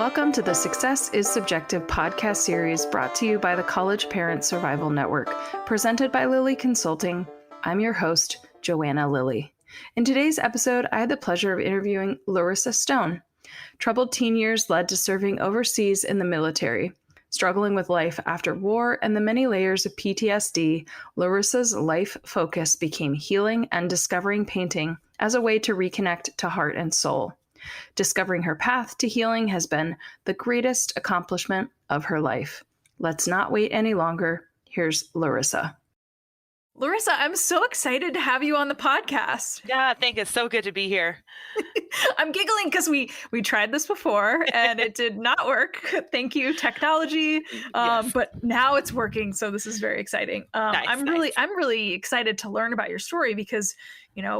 Welcome to the Success is Subjective podcast series brought to you by the College Parent Survival Network, presented by Lilly Consulting. I'm your host, Joanna Lilly. In today's episode, I had the pleasure of interviewing Larissa Stone. Troubled teen years led to serving overseas in the military. Struggling with life after war and the many layers of PTSD, Larissa's life focus became healing and discovering painting as a way to reconnect to heart and soul. Discovering her path to healing has been the greatest accomplishment of her life. Let's not wait any longer. Here's Larissa. Larissa, I'm so excited to have you on the podcast. Yeah, I think it's so good to be here. I'm giggling because we tried this before and it did not work. Thank you, technology. Yes. But now it's working, so this is very exciting. I'm really excited to learn about your story because,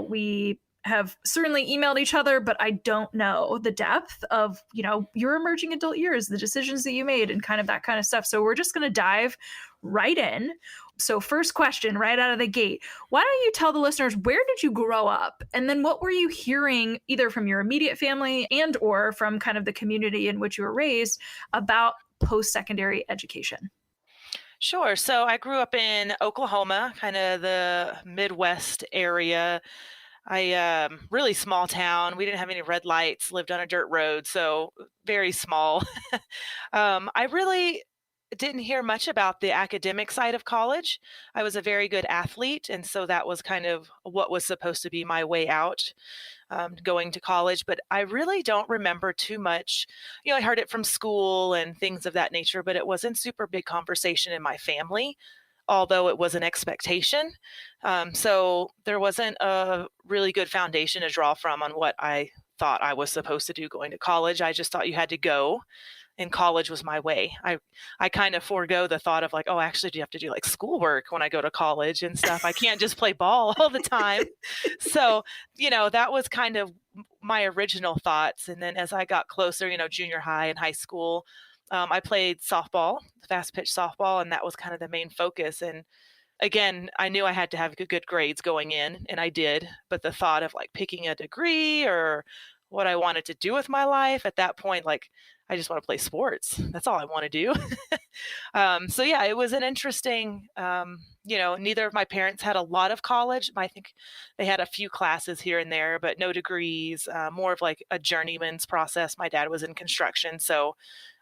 we have certainly emailed each other, but I don't know the depth of, your emerging adult years, the decisions that you made and kind of that kind of stuff. So we're just going to dive right in. So first question right out of the gate, why don't you tell the listeners, where did you grow up? And then what were you hearing either from your immediate family and or from kind of the community in which you were raised about post-secondary education? Sure. So I grew up in Oklahoma, kind of the Midwest area. Really small town. We didn't have any red lights, lived on a dirt road, so very small. I really didn't hear much about the academic side of college. I was a very good athlete, and so that was kind of what was supposed to be my way out, going to college. But I really don't remember too much. I heard it from school and things of that nature, but it wasn't super big conversation in my family, although it was an expectation. So there wasn't a really good foundation to draw from on what I thought I was supposed to do going to college. I just thought you had to go, and college was my way. I kind of forego the thought of like, oh, actually, do you have to do like schoolwork when I go to college and stuff? I can't just play ball all the time. So, that was kind of my original thoughts. And then as I got closer, junior high and high school, I played softball, fast pitch softball, and that was kind of the main focus. And again, I knew I had to have good grades going in, and I did. But the thought of like picking a degree or what I wanted to do with my life at that point, like I just want to play sports. That's all I want to do. So yeah, it was an interesting, neither of my parents had a lot of college. I think they had a few classes here and there, but no degrees, more of like a journeyman's process. My dad was in construction, so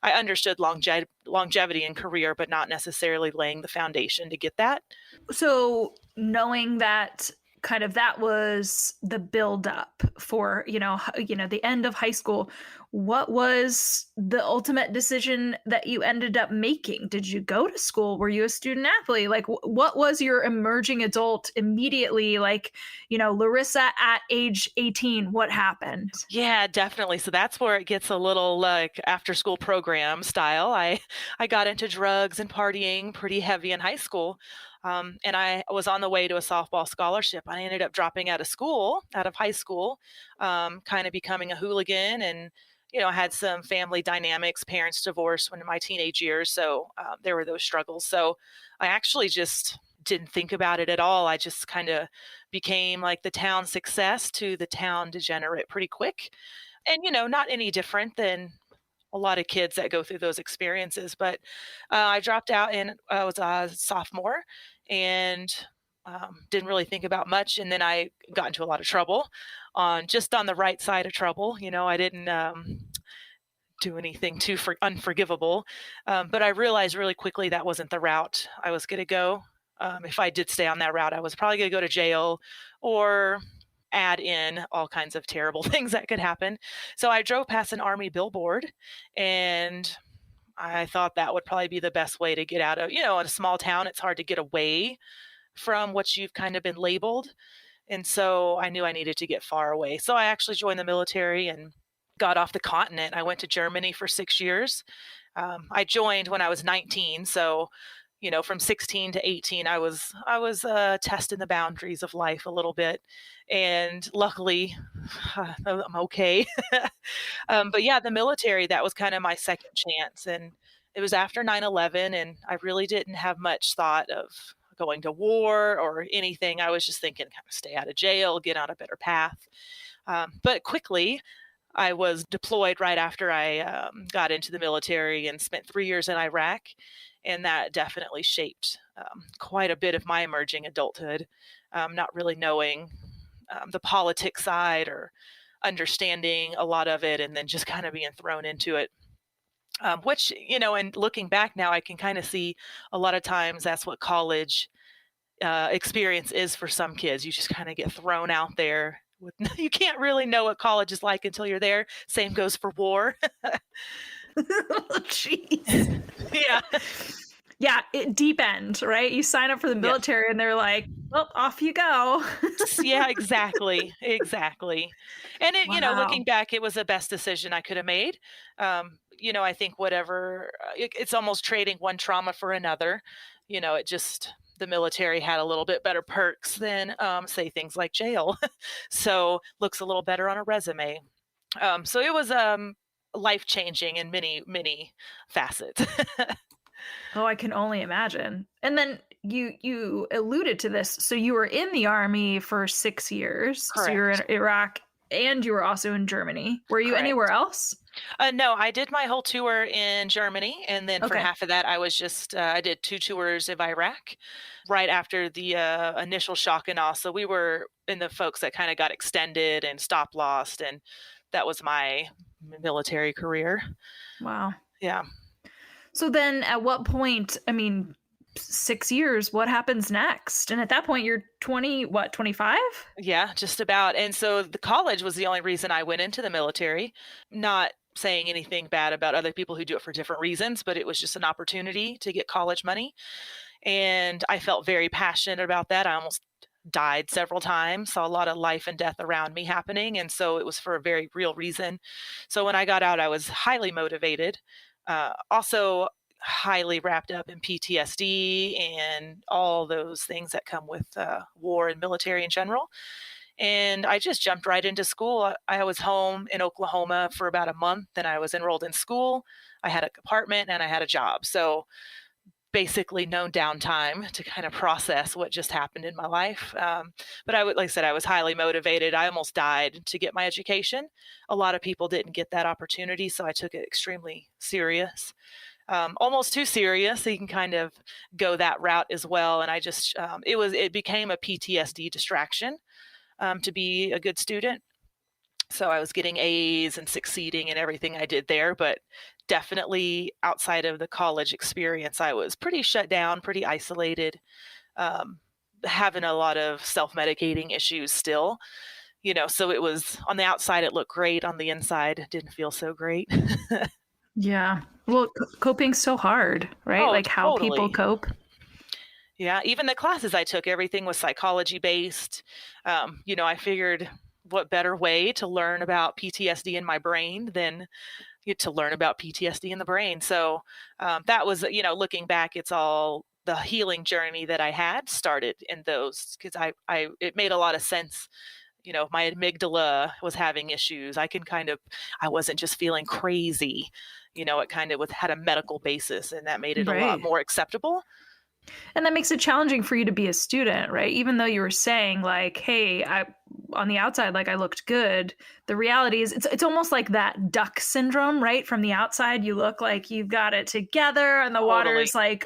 I understood longevity in career, but not necessarily laying the foundation to get that. So knowing that kind of that was the buildup for, the end of high school, what was the ultimate decision that you ended up making? Did you go to school? Were you a student athlete? Like, what was your emerging adult immediately? Like, Larissa at age 18, what happened? Yeah, definitely. So that's where it gets a little like after school program style. I got into drugs and partying pretty heavy in high school. And I was on the way to a softball scholarship. I ended up dropping out of high school, kind of becoming a hooligan. And, I had some family dynamics, parents divorced when in my teenage years. So there were those struggles. So I actually just didn't think about it at all. I just kind of became like the town success to the town degenerate pretty quick. And, not any different than a lot of kids that go through those experiences. But I dropped out and I was a sophomore and didn't really think about much. And then I got into a lot of trouble on the right side of trouble. I didn't do anything too unforgivable. But I realized really quickly that wasn't the route I was going to go. If I did stay on that route, I was probably going to go to jail or add in all kinds of terrible things that could happen. So I drove past an Army billboard and I thought that would probably be the best way to get out of, in a small town, it's hard to get away from what you've kind of been labeled. And so I knew I needed to get far away. So I actually joined the military and got off the continent. I went to Germany for 6 years. I joined when I was 19. So, from 16 to 18, I was testing the boundaries of life a little bit. And luckily, I'm okay. But yeah, the military, that was kind of my second chance. And it was after 9/11, and I really didn't have much thought of going to war or anything. I was just thinking kind of stay out of jail, get on a better path. But quickly, I was deployed right after I got into the military and spent 3 years in Iraq. And that definitely shaped quite a bit of my emerging adulthood, not really knowing the politics side or understanding a lot of it, and then just kind of being thrown into it. Which, and looking back now, I can kind of see a lot of times that's what college experience is for some kids. You just kind of get thrown out there. You can't really know what college is like until you're there. Same goes for war. Jeez. Yeah. Yeah, deep end, right? You sign up for the Yes. military and they're like, well, off you go. Yeah, exactly. Exactly. And Wow. looking back, it was the best decision I could have made. I think whatever, it's almost trading one trauma for another. The military had a little bit better perks than, say, things like jail. So looks a little better on a resume. So it was life changing in many, many facets. Oh, I can only imagine. And then you alluded to this. So you were in the army for 6 years. So you were in Correct. Iraq and you were also in Germany. Were you anywhere Correct. else? No, I did my whole tour in Germany, and then for Okay. half of that, I did 2 tours of Iraq right after the initial shock and awe. So we were in the folks that kind of got extended and stop lost, and that was my military career. Wow. Yeah. So then at what point, I mean, 6 years, what happens next? And at that point you're 20, what, 25? Yeah, just about. And so the college was the only reason I went into the military. Not saying anything bad about other people who do it for different reasons, but it was just an opportunity to get college money. And I felt very passionate about that. I almost died several times, saw a lot of life and death around me happening. And so it was for a very real reason. So when I got out, I was highly motivated, also highly wrapped up in PTSD and all those things that come with war and military in general. And I just jumped right into school. I was home in Oklahoma for about a month, and I was enrolled in school. I had an apartment and I had a job. So basically no downtime to kind of process what just happened in my life. But like I said, I was highly motivated. I almost died to get my education. A lot of people didn't get that opportunity, so I took it extremely serious. Almost too serious. So you can kind of go that route as well. And it became a PTSD distraction to be a good student. So I was getting A's and succeeding in everything I did there, but definitely outside of the college experience, I was pretty shut down, pretty isolated, having a lot of self-medicating issues still, so it was on the outside, it looked great. On the inside, it didn't feel so great. Yeah. Well, coping's so hard, right? Oh, Like how people totally. cope. Yeah, even the classes I took, everything was psychology based. I figured what better way to learn about PTSD in my brain than to learn about PTSD in the brain. So that was, looking back, it's all the healing journey that I had started in those because it made a lot of sense. My amygdala was having issues. I wasn't just feeling crazy. It kind of had a medical basis, and that made it a lot Right. more acceptable. And that makes it challenging for you to be a student, right? Even though you were saying like, "Hey, on the outside like I looked good." The reality is it's almost like that duck syndrome, right? From the outside you look like you've got it together and the water Totally. is like,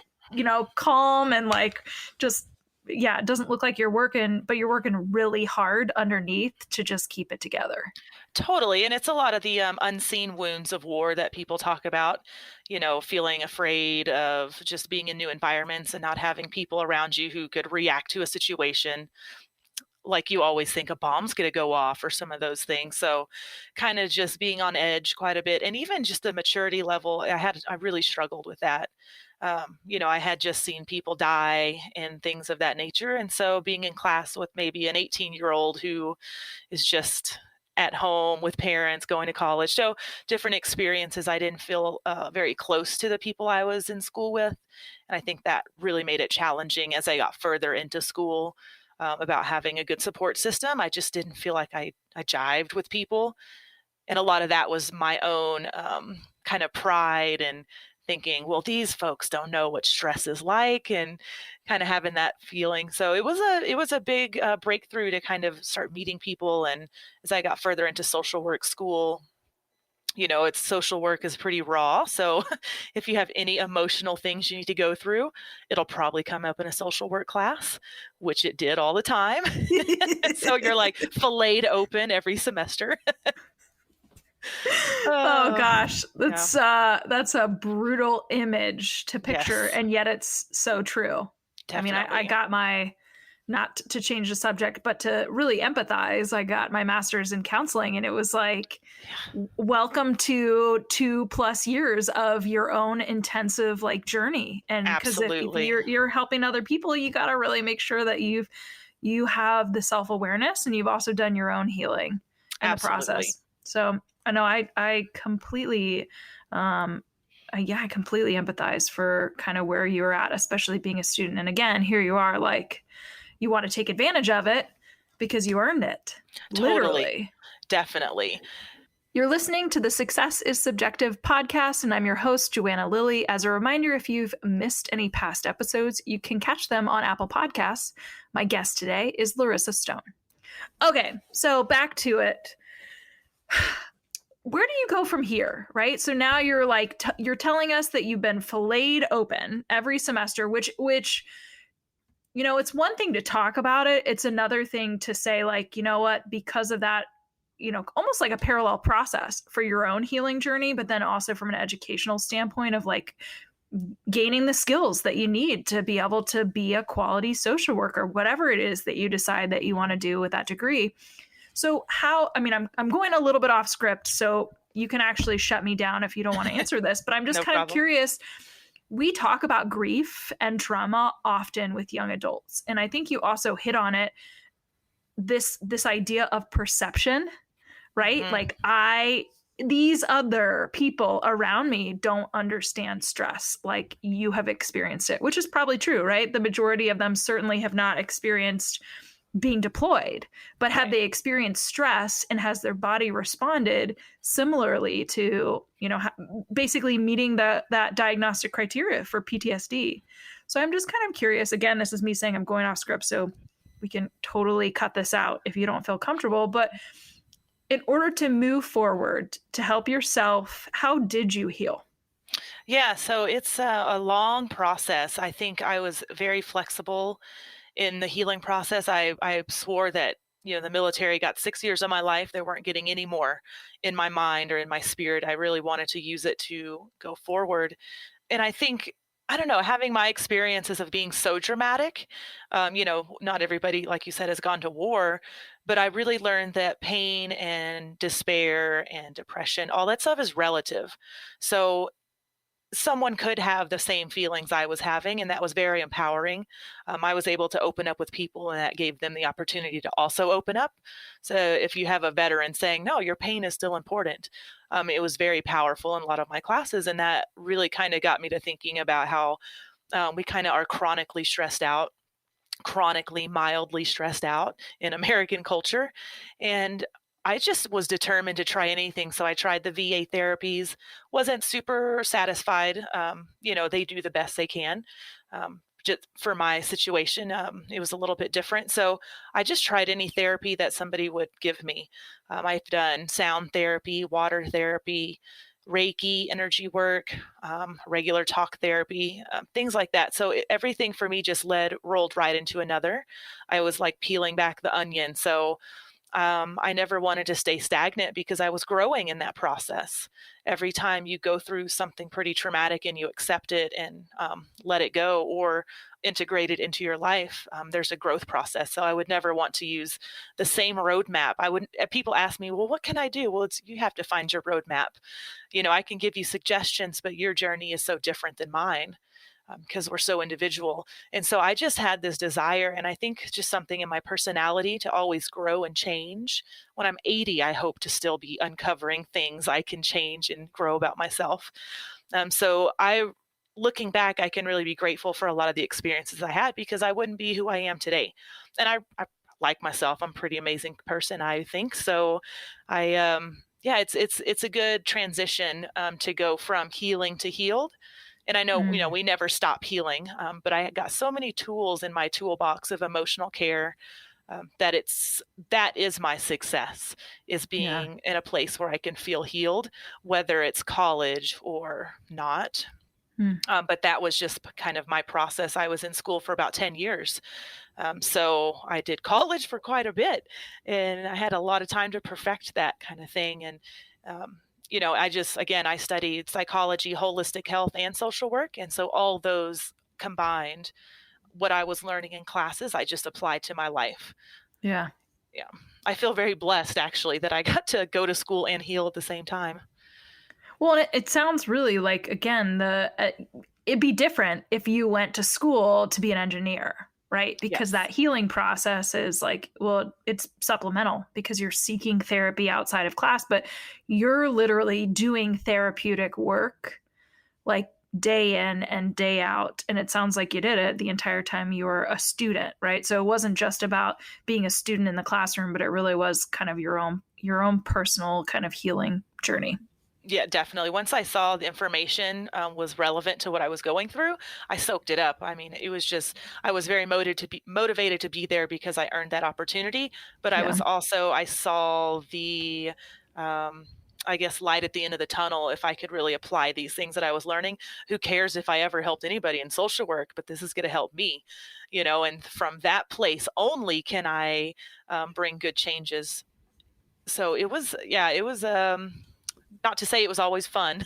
calm and like just yeah, it doesn't look like you're working, but you're working really hard underneath to just keep it together. Totally. And it's a lot of the unseen wounds of war that people talk about, feeling afraid of just being in new environments and not having people around you who could react to a situation like you always think a bomb's going to go off or some of those things. So kind of just being on edge quite a bit. And even just the maturity level, I really struggled with that. I had just seen people die and things of that nature. And so being in class with maybe an 18-year-old who is just at home with parents going to college. So different experiences. I didn't feel very close to the people I was in school with. And I think that really made it challenging as I got further into school about having a good support system. I just didn't feel like I jived with people. And a lot of that was my own kind of pride and thinking, well, these folks don't know what stress is like, and kind of having that feeling. So it was a big breakthrough to kind of start meeting people. And as I got further into social work school, It's social work is pretty raw. So if you have any emotional things you need to go through, it'll probably come up in a social work class, which it did all the time. So you're like filleted open every semester. Oh Oh, gosh, yeah. that's a brutal image to picture, Yes, and yet it's so true. I mean, I definitely. got my, not to change the subject, but to really empathize, I got my master's in counseling, and it was like, Yeah, welcome to 2+ years of your own intensive like journey. And because if absolutely. you're helping other people, you got to really make sure that you have the self-awareness, and you've also done your own healing in the Absolutely. process. So I know I completely I completely empathize for kind of where you're at, especially being a student. And again, here you are, like, you want to take advantage of it because you earned it, Totally. literally. Definitely. You're listening to the Success is Subjective podcast, and I'm your host, Joanna Lilly. As a reminder, if you've missed any past episodes, you can catch them on Apple Podcasts. My guest today is Larissa Stone. Okay, so back to it. Where do you go from here, right? So now you're like you're telling us that you've been filleted open every semester, which it's one thing to talk about it. It's another thing to say, like, you know what, because of that, almost like a parallel process for your own healing journey, but then also from an educational standpoint of like gaining the skills that you need to be able to be a quality social worker, whatever it is that you decide that you want to do with that degree. So how, I mean, I'm going a little bit off script, so you can actually shut me down if you don't want to answer this, but I'm just No kind of problem. curious. We talk about grief and trauma often with young adults, and I think you also hit on it, this idea of perception, right? Mhm. Like, these other people around me don't understand stress like you have experienced it, which is probably true, right? The majority of them certainly have not experienced being deployed, but have Right. they experienced stress, and has their body responded similarly to, basically meeting that diagnostic criteria for PTSD? So I'm just kind of curious. Again, this is me saying I'm going off script, so we can totally cut this out if you don't feel comfortable. But in order to move forward to help yourself, how did you heal? Yeah, so it's a long process. I think I was very flexible in the healing process. I swore that, the military got 6 years of my life. They weren't getting any more in my mind or in my spirit. I really wanted to use it to go forward. And I think, I don't know, having my experiences of being so dramatic, not everybody, like you said, has gone to war, but I really learned that pain and despair and depression, all that stuff is relative. So someone could have the same feelings I was having, and that was very empowering. I was able to open up with people, and that gave them the opportunity to also open up. So if you have a veteran saying, "No, your pain is still important," it was very powerful in a lot of my classes, and that really kind of got me to thinking about how we kind of are chronically stressed out, chronically mildly stressed out in American culture. And I just was determined to try anything. So I tried the VA therapies, wasn't super satisfied. They do the best they can. Just for my situation, it was a little bit different. So I just tried any therapy that somebody would give me. I've done sound therapy, water therapy, Reiki, energy work, regular talk therapy, things like that. So everything for me just rolled right into another. I was like peeling back the onion. So I never wanted to stay stagnant because I was growing in that process. Every time you go through something pretty traumatic and you accept it and let it go or integrate it into your life, there's a growth process. So I would never want to use the same roadmap. I would. People ask me, "Well, what can I do?" Well, you have to find your roadmap. I can give you suggestions, but your journey is so different than mine because we're so individual. And so I just had this desire, and I think just something in my personality to always grow and change. When I'm 80, I hope to still be uncovering things I can change and grow about myself. Looking back, I can really be grateful for a lot of the experiences I had because I wouldn't be who I am today. And I like myself. I'm a pretty amazing person, I think. So yeah, it's a good transition to go from healing to healed. And I know, Mm. we never stop healing, but I got so many tools in my toolbox of emotional care, that is my success, is being in a place where I can feel healed, whether it's college or not. But that was just kind of my process. I was in school for about 10 years. So I did college for quite a bit, and I had a lot of time to perfect that kind of thing. And, I studied psychology, holistic health, and social work. And so all those combined, what I was learning in classes, I just applied to my life. Yeah. Yeah. I feel very blessed, actually, that I got to go to school and heal at the same time. Well, it sounds really like, again, it'd be different if you went to school to be an engineer, right? Because that healing process is like, well, it's supplemental because you're seeking therapy outside of class, but you're literally doing therapeutic work like day in and day out. And it sounds like you did it the entire time you were a student, right? So it wasn't just about being a student in the classroom, but it really was kind of your own personal kind of healing journey. Yeah, definitely. Once I saw the information was relevant to what I was going through, I soaked it up. I mean, it was just, I was very motivated to be there because I earned that opportunity. But I saw the, I guess, light at the end of the tunnel. If I could really apply these things that I was learning, who cares if I ever helped anybody in social work, but this is going to help me, and from that place only can I bring good changes. So it was, not to say it was always fun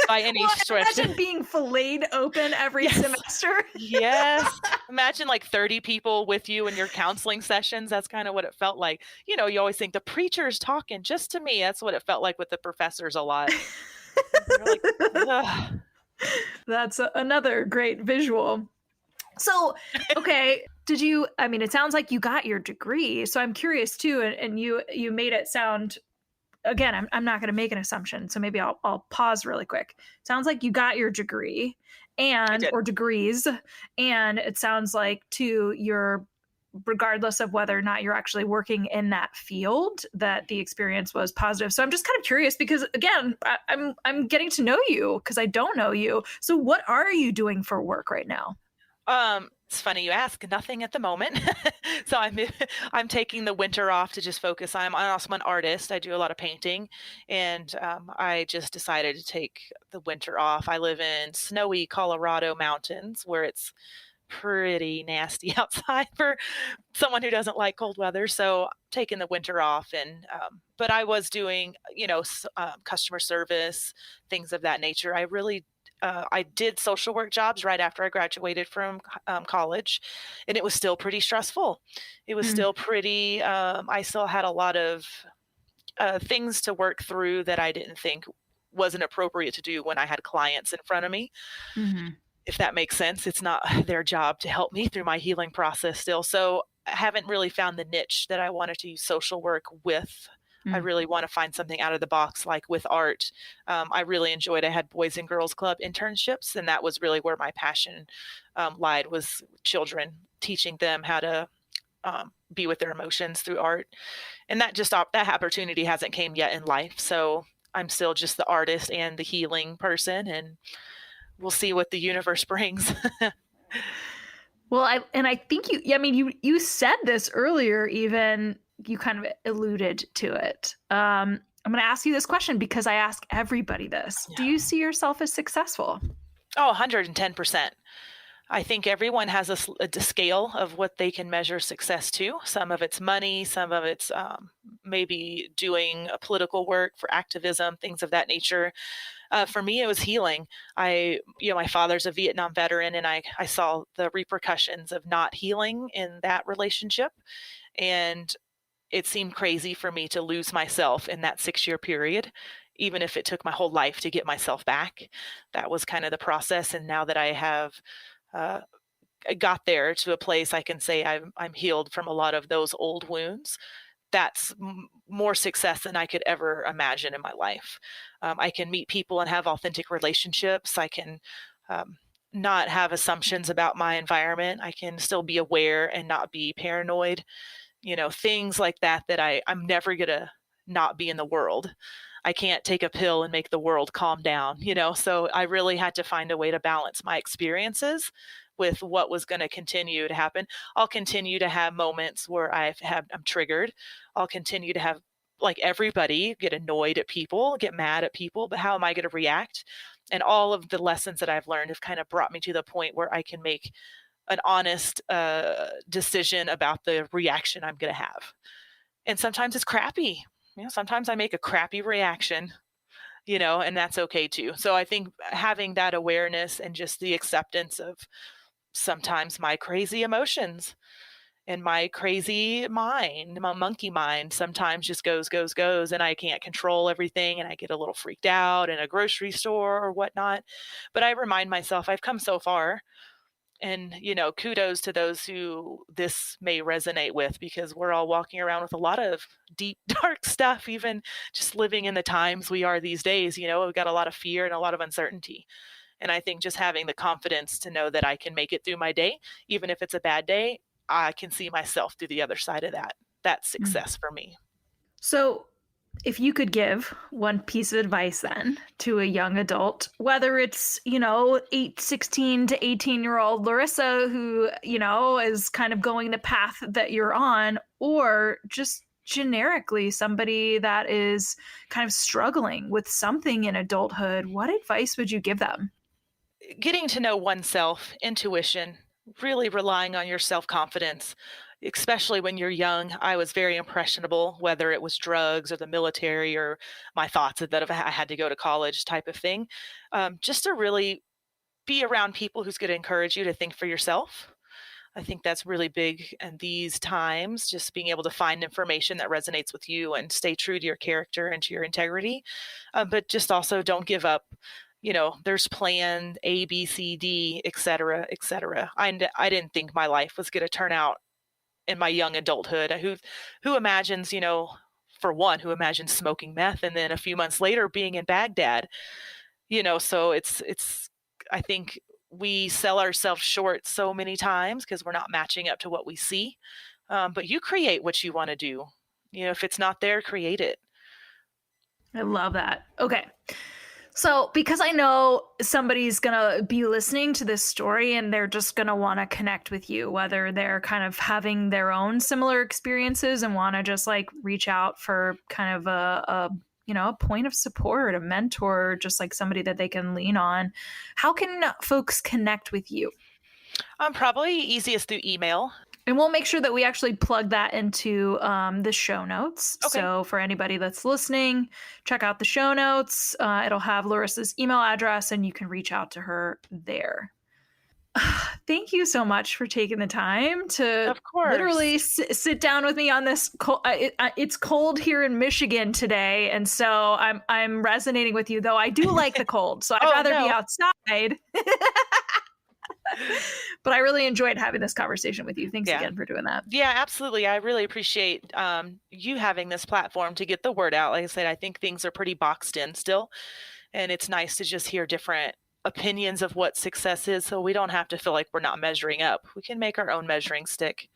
by any stretch. Imagine being filleted open every semester. Yes. Imagine like 30 people with you in your counseling sessions. That's kind of what it felt like. You always think the preacher's talking just to me. That's what it felt like with the professors a lot. Like, that's another great visual. So, okay, it sounds like you got your degree. So I'm curious too, and you made it sound, again, I'm not going to make an assumption, so maybe I'll pause really quick. Sounds like you got your degree or degrees, and it sounds like too, regardless of whether or not you're actually working in that field, that the experience was positive. So I'm just kind of curious because, again, I'm getting to know you because I don't know you. So what are you doing for work right now? It's funny you ask. Nothing at the moment. So I'm taking the winter off to just focus. I'm also an artist. I do a lot of painting, and I just decided to take the winter off. I live in snowy Colorado mountains where it's pretty nasty outside for someone who doesn't like cold weather. So taking the winter off, and but I was doing customer service, things of that nature. I did social work jobs right after I graduated from college, and it was still pretty stressful. It was still pretty, I still had a lot of things to work through that I didn't think wasn't appropriate to do when I had clients in front of me. If that makes sense. It's not their job to help me through my healing process still. So I haven't really found the niche that I wanted to use social work with. I really want to find something out of the box, like with art. I really enjoyed, I had Boys and Girls Club internships, and that was really where my passion lied, was children, teaching them how to be with their emotions through art. And that opportunity hasn't came yet in life. So I'm still just the artist and the healing person, and we'll see what the universe brings. Well, I think you said this earlier, even you kind of alluded to it. I'm going to ask you this question because I ask everybody this. Yeah. Do you see yourself as successful? Oh, 110%. I think everyone has a scale of what they can measure success to. Some of it's money, some of it's maybe doing a political work for activism, things of that nature. For me, it was healing. My father's a Vietnam veteran, and I saw the repercussions of not healing in that relationship. And it seemed crazy for me to lose myself in that 6-year period, even if it took my whole life to get myself back. That was kind of the process. And now that I have got there to a place I can say I'm healed from a lot of those old wounds, that's more success than I could ever imagine in my life. I can meet people and have authentic relationships. I can not have assumptions about my environment. I can still be aware and not be paranoid. Things like that I'm never going to not be in the world. I can't take a pill and make the world calm down, so I really had to find a way to balance my experiences with what was going to continue to happen. I'll continue to have moments where I'm triggered. I'll continue to have, like everybody, get annoyed at people, get mad at people, but how am I going to react? And all of the lessons that I've learned have kind of brought me to the point where I can make an honest decision about the reaction I'm going to have. And sometimes it's crappy. Sometimes I make a crappy reaction, and that's okay too. So I think having that awareness and just the acceptance of sometimes my crazy emotions and my crazy mind, my monkey mind, sometimes just goes, and I can't control everything, and I get a little freaked out in a grocery store or whatnot. But I remind myself I've come so far. And, kudos to those who this may resonate with, because we're all walking around with a lot of deep, dark stuff, even just living in the times we are these days. We've got a lot of fear and a lot of uncertainty. And I think just having the confidence to know that I can make it through my day, even if it's a bad day, I can see myself through the other side of that. That's success for me. So if you could give one piece of advice then to a young adult, whether it's, 16 to 18-year-old Larissa who, is kind of going the path that you're on, or just generically somebody that is kind of struggling with something in adulthood, what advice would you give them? Getting to know oneself, intuition, really relying on your self-confidence. Especially when you're young, I was very impressionable, whether it was drugs or the military or my thoughts that I had to go to college type of thing. Just to really be around people who's going to encourage you to think for yourself. I think that's really big in these times, just being able to find information that resonates with you and stay true to your character and to your integrity. But just also don't give up. There's plan A, B, C, D, et cetera, et cetera. I didn't think my life was going to turn out in my young adulthood. Who imagines, for one, who imagines smoking meth and then a few months later being in Baghdad, so it's, I think we sell ourselves short so many times because we're not matching up to what we see. But you create what you want to do. If it's not there, create it. I love that. Okay. So because I know somebody's going to be listening to this story and they're just going to want to connect with you, whether they're kind of having their own similar experiences and want to just like reach out for kind of a point of support, a mentor, just like somebody that they can lean on. How can folks connect with you? Probably easiest through email. And we'll make sure that we actually plug that into the show notes. Okay. So for anybody that's listening, check out the show notes. It'll have Larissa's email address and you can reach out to her there. Thank you so much for taking the time to literally sit down with me on this. It's cold here in Michigan today. And so I'm resonating with you, though I do like the cold. So I'd rather be outside. But I really enjoyed having this conversation with you. Thanks again for doing that. Yeah, absolutely. I really appreciate you having this platform to get the word out. Like I said, I think things are pretty boxed in still. And it's nice to just hear different opinions of what success is, so we don't have to feel like we're not measuring up. We can make our own measuring stick.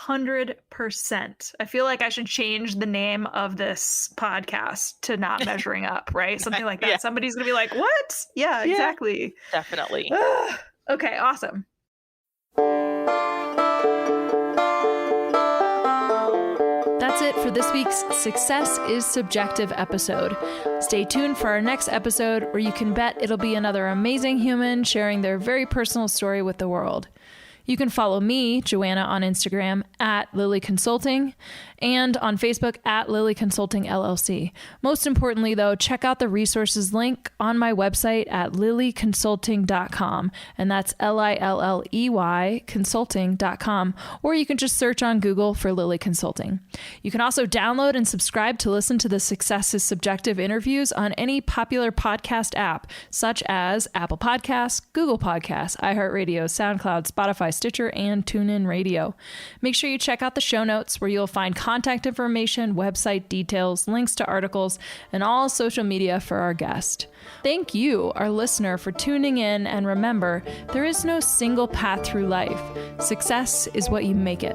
100%. I feel like I should change the name of this podcast to Not Measuring Up, right? Something like that. Yeah. Somebody's going to be like, what? Yeah, exactly. Definitely. Okay, awesome. That's it for this week's Success is Subjective episode. Stay tuned for our next episode where you can bet it'll be another amazing human sharing their very personal story with the world. You can follow me, Joanna, on Instagram at Lily Consulting and on Facebook at Lily Consulting LLC. Most importantly, though, check out the resources link on my website at lilyconsulting.com. And that's Lilley consulting.com. Or you can just search on Google for Lily Consulting. You can also download and subscribe to listen to the Success is Subjective interviews on any popular podcast app, such as Apple Podcasts, Google Podcasts, iHeartRadio, SoundCloud, Spotify, Stitcher, and TuneIn Radio. Make sure you check out the show notes where you'll find contact information, website details, links to articles, and all social media for our guest. Thank you, our listener, for tuning in, and remember, there is no single path through life. Success is what you make it.